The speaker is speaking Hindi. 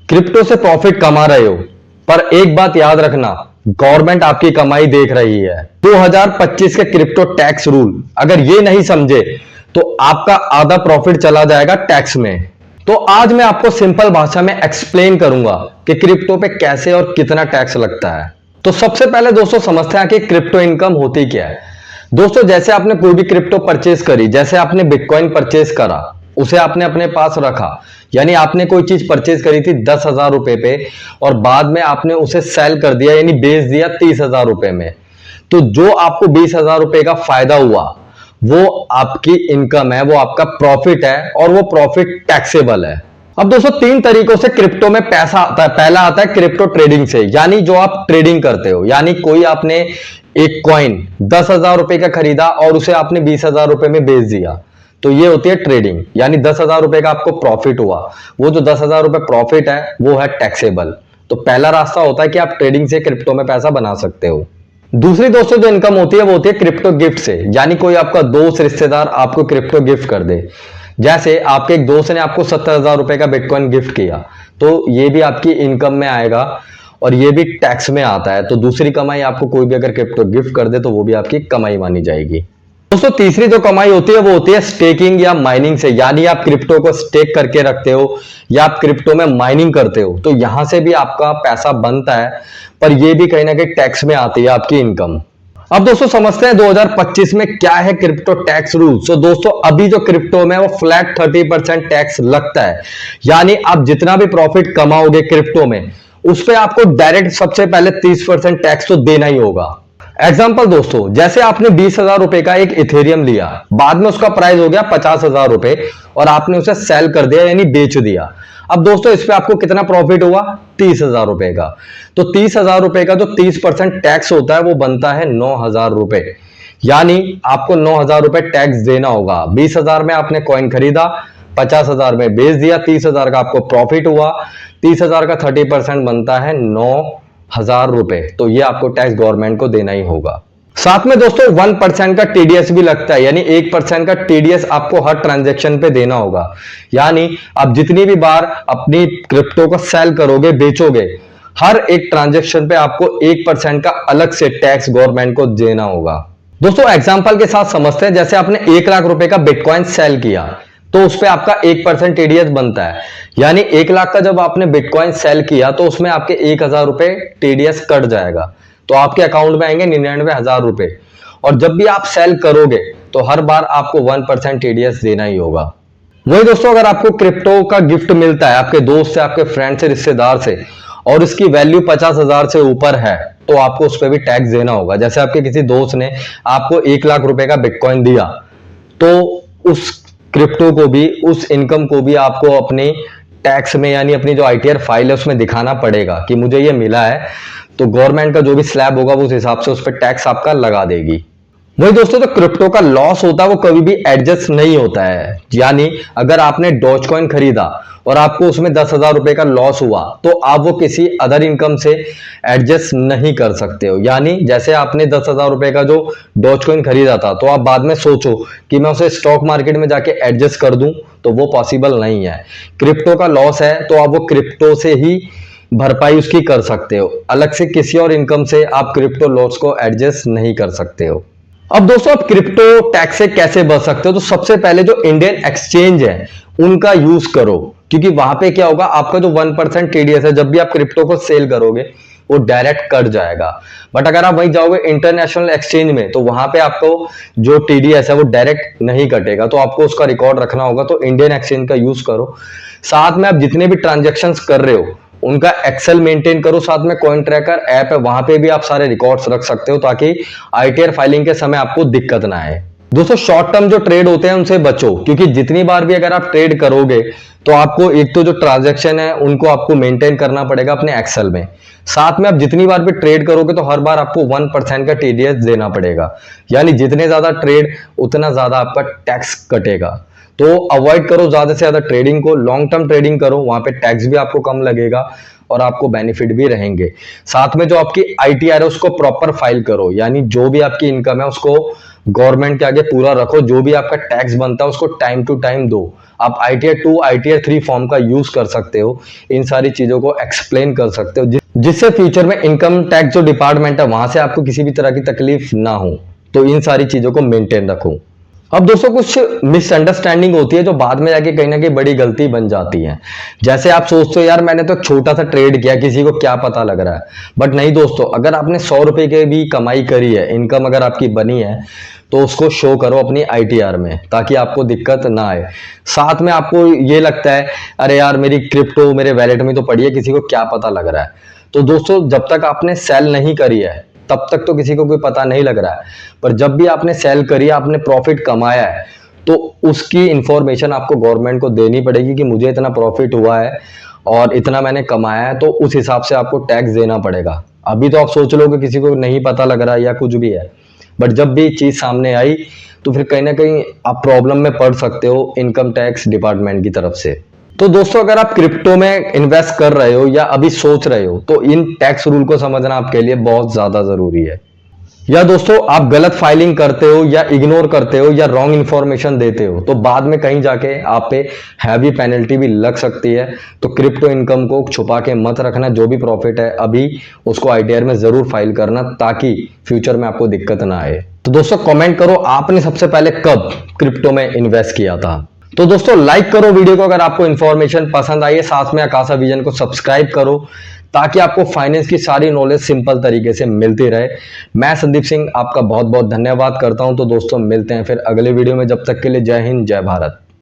क्रिप्टो से प्रॉफिट कमा रहे हो, पर एक बात याद रखना, गवर्नमेंट आपकी कमाई देख रही है। 2025 के क्रिप्टो टैक्स रूल अगर ये नहीं समझे तो आपका आधा प्रॉफिट चला जाएगा टैक्स में। तो आज मैं आपको सिंपल भाषा में एक्सप्लेन करूंगा कि क्रिप्टो पे कैसे और कितना टैक्स लगता है। तो सबसे पहले दोस्तों समझते हैं कि क्रिप्टो इनकम होती क्या है। दोस्तों जैसे आपने कोई भी क्रिप्टो परचेज करी, जैसे आपने बिटकॉइन परचेज करा, उसे आपने अपने पास रखा, यानी आपने कोई चीज परचेज करी थी 10,000 रुपए पे और बाद में आपने उसे सेल कर दिया यानी बेच दिया 30,000 रुपए में। तो जो आपको 20,000 रुपए का फायदा हुआ वो आपकी इनकम है, वो आपका प्रॉफिट है और वो प्रॉफिट टैक्सेबल है। अब दोस्तों तीन तरीकों से क्रिप्टो में पैसा आता है। पहला आता है क्रिप्टो ट्रेडिंग से, यानी जो आप ट्रेडिंग करते हो, यानी कोई आपने एक कॉइन 10,000 रुपए का खरीदा और उसे आपने 20,000 रुपए में बेच दिया, तो ये होती है ट्रेडिंग, यानी 10,000 रुपए का आपको प्रॉफिट हुआ, वो जो 10,000 रुपए प्रॉफिट है वो है टैक्सेबल। तो पहला रास्ता होता है कि आप ट्रेडिंग से क्रिप्टो में पैसा बना सकते हो। दूसरी दोस्तों जो इनकम होती है वो होती है क्रिप्टो गिफ्ट से, यानी कोई आपका दोस्त रिश्तेदार आपको क्रिप्टो गिफ्ट कर दे। जैसे आपके एक दोस्त ने आपको 70,000 रुपए का बिटकॉइन गिफ्ट किया, तो ये भी आपकी इनकम में आएगा और ये भी टैक्स में आता है। तो दूसरी कमाई आपको कोई भी अगर क्रिप्टो गिफ्ट कर दे तो वो भी आपकी कमाई मानी जाएगी। दोस्तों तीसरी जो कमाई होती है वो होती है स्टेकिंग या माइनिंग से, यानी आप क्रिप्टो को स्टेक करके रखते हो या आप क्रिप्टो में माइनिंग करते हो, तो यहां से भी आपका पैसा बनता है, पर ये भी कहीं ना कहीं टैक्स में आती है आपकी इनकम। अब दोस्तों समझते हैं 2025 में क्या है क्रिप्टो टैक्स रूल। तो दोस्तों अभी जो क्रिप्टो में वो फ्लैट 30% टैक्स लगता है, यानी आप जितना भी प्रॉफिट कमाओगे क्रिप्टो में उस पर आपको डायरेक्ट सबसे पहले 30% टैक्स तो देना ही होगा। एग्जाम्पल दोस्तों, जैसे आपने 20,000 रुपए का एक इथेरियम लिया, बाद में उसका प्राइस हो गया 50,000 रुपए और आपने उसे सेल कर दिया यानी बेच दिया। अब दोस्तों इस पे आपको कितना प्रॉफिट हुआ? 30,000 रुपए का। तो 30,000 रुपए का जो 30% टैक्स होता है वो बनता है 9,000 रुपए, यानी आपको 9,000 रुपए टैक्स देना होगा। 20,000 में आपने कॉइन खरीदा, 50,000 में बेच दिया, 30,000 का आपको प्रॉफिट हुआ, 30,000 का 30% बनता है 9,000 रुपए। तो ये आपको टैक्स गवर्नमेंट को देना ही होगा। साथ में दोस्तों 1% का टीडीएस भी लगता है, यानी 1% का टीडीएस आपको हर ट्रांजैक्शन पे देना होगा। यानी आप जितनी भी बार अपनी क्रिप्टो को सेल करोगे, बेचोगे, हर एक ट्रांजैक्शन पे आपको 1% का अलग से टैक्स गवर्नमेंट को देना होगा। दोस्तों एग्जांपल के साथ समझते हैं, जैसे आपने 1 लाख रुपए का बिटकॉइन सेल किया तो उस पर आपका 1% टीडीएस बनता है, यानी 1 लाख का जब आपने बिटकॉइन सेल किया तो उसमें आपके 1,000 रुपए टीडीएस कट जाएगा, तो आपके अकाउंट में आएंगे 99,000 रुपए। और जब भी आप सेल करोगे तो हर बार आपको 1% टीडीएस देना ही होगा। वही दोस्तों अगर आपको क्रिप्टो का गिफ्ट मिलता है आपके दोस्त से, आपके फ्रेंड से, रिश्तेदार से, और इसकी वैल्यू 50,000 से ऊपर है तो आपको उस पर भी टैक्स देना होगा। जैसे आपके किसी दोस्त ने आपको 1 लाख रुपए का बिटकॉइन दिया, तो उस क्रिप्टो को भी, उस इनकम को भी आपको अपनी टैक्स में, यानी अपनी जो आईटीआर फाइल है उसमें दिखाना पड़ेगा कि मुझे ये मिला है। तो गवर्नमेंट का जो भी स्लैब होगा वो उस हिसाब से उस पर टैक्स आपका लगा देगी। वही दोस्तों तो क्रिप्टो का लॉस होता है वो कभी भी एडजस्ट नहीं होता है, यानी अगर आपने डॉज कॉइन खरीदा और आपको उसमें 10,000 रुपए का लॉस हुआ तो आप वो किसी अदर इनकम से एडजस्ट नहीं कर सकते हो। यानी जैसे आपने 10,000 रुपए का जो डॉज कॉइन खरीदा था तो आप बाद में सोचो कि मैं उसे स्टॉक मार्केट में जाके एडजस्ट कर दूं, तो वो पॉसिबल नहीं है। क्रिप्टो का लॉस है तो आप वो क्रिप्टो से ही भरपाई उसकी कर सकते हो, अलग से किसी और इनकम से आप क्रिप्टो लॉस को एडजस्ट नहीं कर सकते हो। अब दोस्तों आप क्रिप्टो टैक्स से कैसे बच सकते हो? तो सबसे पहले जो इंडियन एक्सचेंज है उनका यूज करो, क्योंकि वहां पे क्या होगा, आपका जो 1% टीडीएस है जब भी आप क्रिप्टो को सेल करोगे वो डायरेक्ट कट जाएगा। बट अगर आप वहीं जाओगे इंटरनेशनल एक्सचेंज में तो वहां पे आपको जो टीडीएस है वो डायरेक्ट नहीं कटेगा, तो आपको उसका रिकॉर्ड रखना होगा। तो इंडियन एक्सचेंज का यूज करो। साथ में आप जितने भी ट्रांजेक्शन्स कर रहे हो उनका एक्सेल मेंटेन करो। साथ में कॉइन ट्रैकर ऐप है, वहां पे भी आप सारे रिकॉर्ड्स रख सकते हो ताकि आईटीआर फाइलिंग के समय आपको दिक्कत ना आए। दोस्तों शॉर्ट टर्म जो ट्रेड होते हैं उनसे बचो, क्योंकि जितनी बार भी अगर आप ट्रेड करोगे तो आपको एक तो जो ट्रांजैक्शन है उनको आपको मेंटेन करना पड़ेगा अपने एक्सेल में। साथ में आप जितनी बार भी ट्रेड करोगे तो हर बार आपको 1% का टीडीएस देना पड़ेगा, यानी जितने ज्यादा ट्रेड उतना ज्यादा आपका टैक्स कटेगा। तो अवॉइड करो ज्यादा से ज्यादा ट्रेडिंग को, लॉन्ग टर्म ट्रेडिंग करो, वहां पे टैक्स भी आपको कम लगेगा और आपको बेनिफिट भी रहेंगे। साथ में जो आपकी आईटीआर है उसको प्रॉपर फाइल करो, यानी जो भी आपकी इनकम है उसको गवर्नमेंट के आगे पूरा रखो, जो भी आपका टैक्स बनता है उसको टाइम टू टाइम दो। आप ITR 2 ITR 3 फॉर्म का यूज कर सकते हो, इन सारी चीजों को एक्सप्लेन कर सकते हो, जिससे फ्यूचर में इनकम टैक्स जो डिपार्टमेंट है वहां से आपको किसी भी तरह की तकलीफ ना हो। तो इन सारी चीजों को मेंटेन रखो। अब दोस्तों कुछ मिसअंडरस्टैंडिंग होती है जो बाद में जाके कहीं ना कहीं बड़ी गलती बन जाती है। जैसे आप सोचते हो यार मैंने तो छोटा सा ट्रेड किया, किसी को क्या पता लग रहा है। बट नहीं दोस्तों, अगर आपने 100 रुपए की भी कमाई करी है, इनकम अगर आपकी बनी है, तो उसको शो करो अपनी ITR में, ताकि आपको दिक्कत ना आए। साथ में आपको ये लगता है अरे यार मेरी क्रिप्टो मेरे वैलेट में तो पड़ी है, किसी को क्या पता लग रहा है। तो दोस्तों जब तक आपने सेल नहीं करी है तब तक तो किसी को कोई पता नहीं लग रहा है, पर जब भी आपने सेल करी, आपने प्रॉफिट कमाया है, तो उसकी इंफॉर्मेशन आपको गवर्नमेंट को देनी पड़ेगी कि मुझे इतना प्रॉफिट हुआ है और इतना मैंने कमाया है, तो उस हिसाब से आपको टैक्स देना पड़ेगा। अभी तो आप सोच लो कि किसी को नहीं पता लग रहा है या कुछ भी है, बट जब भी चीज सामने आई तो फिर कहीं ना कहीं आप प्रॉब्लम में पड़ सकते हो इनकम टैक्स डिपार्टमेंट की तरफ से। तो दोस्तों अगर आप क्रिप्टो में इन्वेस्ट कर रहे हो या अभी सोच रहे हो, तो इन टैक्स रूल को समझना आपके लिए बहुत ज्यादा जरूरी है। या दोस्तों आप गलत फाइलिंग करते हो या इग्नोर करते हो या रॉन्ग इन्फॉर्मेशन देते हो, तो बाद में कहीं जाके आप पे हैवी पेनल्टी भी लग सकती है। तो क्रिप्टो इनकम को छुपा के मत रखना, जो भी प्रॉफिट है अभी उसको ITR में जरूर फाइल करना, ताकि फ्यूचर में आपको दिक्कत ना आए। तो दोस्तों कमेंट करो आपने सबसे पहले कब क्रिप्टो में इन्वेस्ट किया था। तो दोस्तों लाइक करो वीडियो को अगर आपको इन्फॉर्मेशन पसंद आई है, साथ में आकाशा विजन को सब्सक्राइब करो ताकि आपको फाइनेंस की सारी नॉलेज सिंपल तरीके से मिलती रहे। मैं संदीप सिंह आपका बहुत बहुत धन्यवाद करता हूं। तो दोस्तों मिलते हैं फिर अगले वीडियो में, जब तक के लिए जय हिंद जय भारत।